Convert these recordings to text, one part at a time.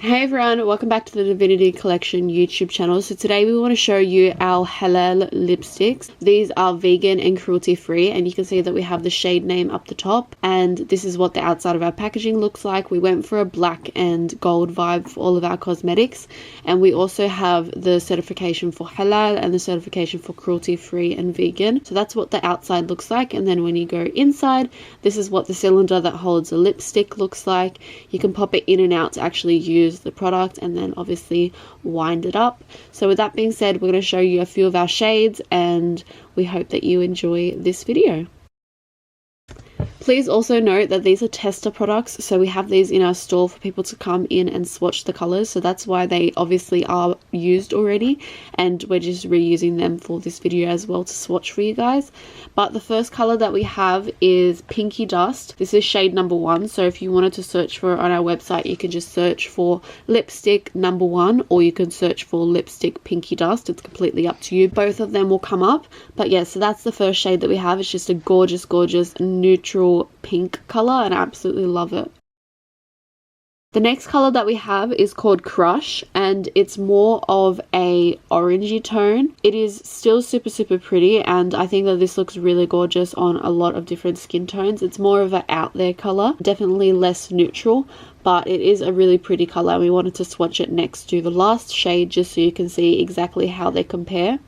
Hey everyone, welcome back to the Divinity Collection YouTube channel. So today we want to show you our halal lipsticks. These are vegan and cruelty free, and you can see that we have the shade name up the top, and this is what the outside of our packaging looks like. We went for a black and gold vibe for all of our cosmetics, and we also have the certification for halal and the certification for cruelty free and vegan. So that's what the outside looks like, and then when you go inside, this is what the cylinder that holds a lipstick looks like. You can pop it in and out to actually use the product and then obviously wind it up. So with that being said, we're going to show you a few of our shades, and we hope that you enjoy this video. Please also note that these are tester products, so we have these in our store for people to come in and swatch the colors, so that's why they obviously are used already, and we're just reusing them for this video as well to swatch for you guys. But the first color that we have is Pinky Dust. This is shade number 1, so if you wanted to search for it on our website, you can just search for lipstick number 1, or you can search for lipstick Pinky Dust. It's completely up to you. Both of them will come up. But yeah, so that's the first shade that we have. It's just a gorgeous neutral pink color, and I absolutely love it. The next color that we have is called Crush, and it's more of a orangey tone. It is still super pretty, and I think that this looks really gorgeous on a lot of different skin tones. It's more of an out there color, definitely less neutral, but it is a really pretty color. We wanted to swatch it next to the last shade just so you can see exactly how they compare.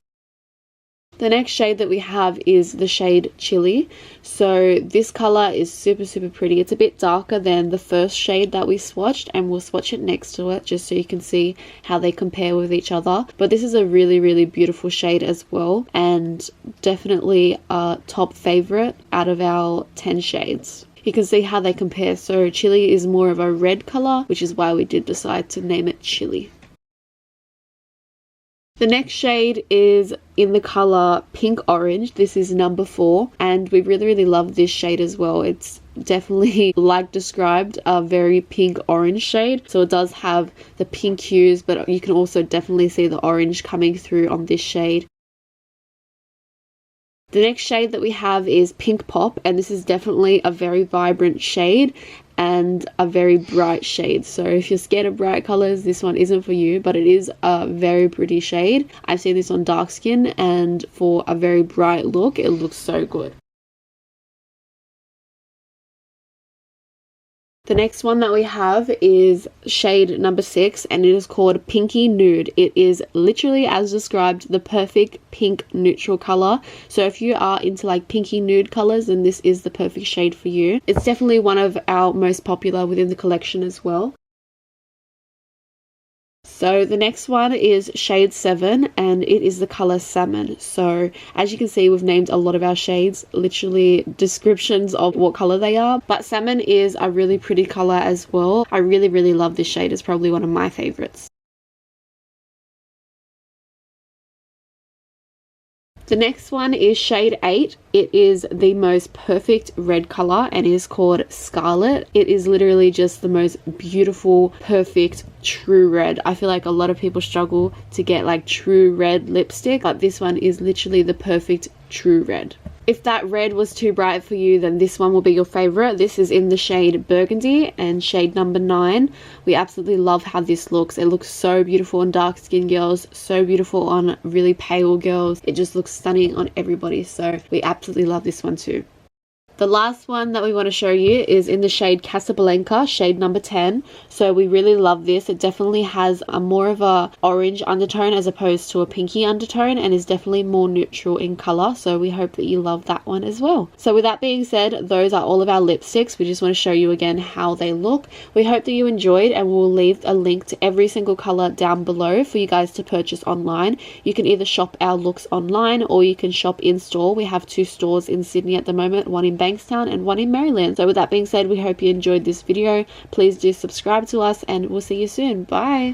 The next shade that we have is the shade Chili. So this color is super pretty. It's a bit darker than the first shade that we swatched, and we'll swatch it next to it just so you can see how they compare with each other. But this is a really beautiful shade as well, and definitely a top favorite out of our 10 shades. You can see how they compare. So Chili is more of a red color, which is why we did decide to name it Chili. The next shade is in the color Pink Orange. This is number 4, and we really love this shade as well. It's definitely, like described, a very pink orange shade. So it does have the pink hues, but you can also definitely see the orange coming through on this shade. The next shade that we have is Pink Pop, and this is definitely a very vibrant shade and a very bright shade. So if you're scared of bright colors, this one isn't for you, but it is a very pretty shade. I've seen this on dark skin, and for a very bright look, it looks so good. The next one that we have is shade number 6, and it is called Pinky Nude. It is literally, as described, the perfect pink neutral color. So if you are into like pinky nude colors, then this is the perfect shade for you. It's definitely one of our most popular within the collection as well. So the next one is shade 7, and it is the color Salmon. So as you can see, we've named a lot of our shades literally descriptions of what color they are, but Salmon is a really pretty color as well. I really love this shade. It's probably one of my favorites. The next one is shade 8. It is the most perfect red color, and it is called Scarlet. It is literally just the most beautiful, perfect, true red. I feel like a lot of people struggle to get like true red lipstick, but this one is literally the perfect true red. If that red was too bright for you, then this one will be your favorite. This is in the shade Burgundy and shade number 9. We absolutely love how this looks. It looks so beautiful on dark skin girls, so beautiful on really pale girls. It just looks stunning on everybody, so we absolutely love this one too. The last one that we want to show you is in the shade Casablanca, shade number 10. So we really love this. It definitely has a more of a orange undertone as opposed to a pinky undertone, and is definitely more neutral in color. So we hope that you love that one as well. So with that being said, those are all of our lipsticks. We just want to show you again how they look. We hope that you enjoyed, and we'll leave a link to every single color down below for you guys to purchase online. You can either shop our looks online, or you can shop in store. We have 2 stores in Sydney at the moment, one in Bankstown and one in Maryland. So with that being said, we hope you enjoyed this video. Please do subscribe to us, and we'll see you soon. Bye.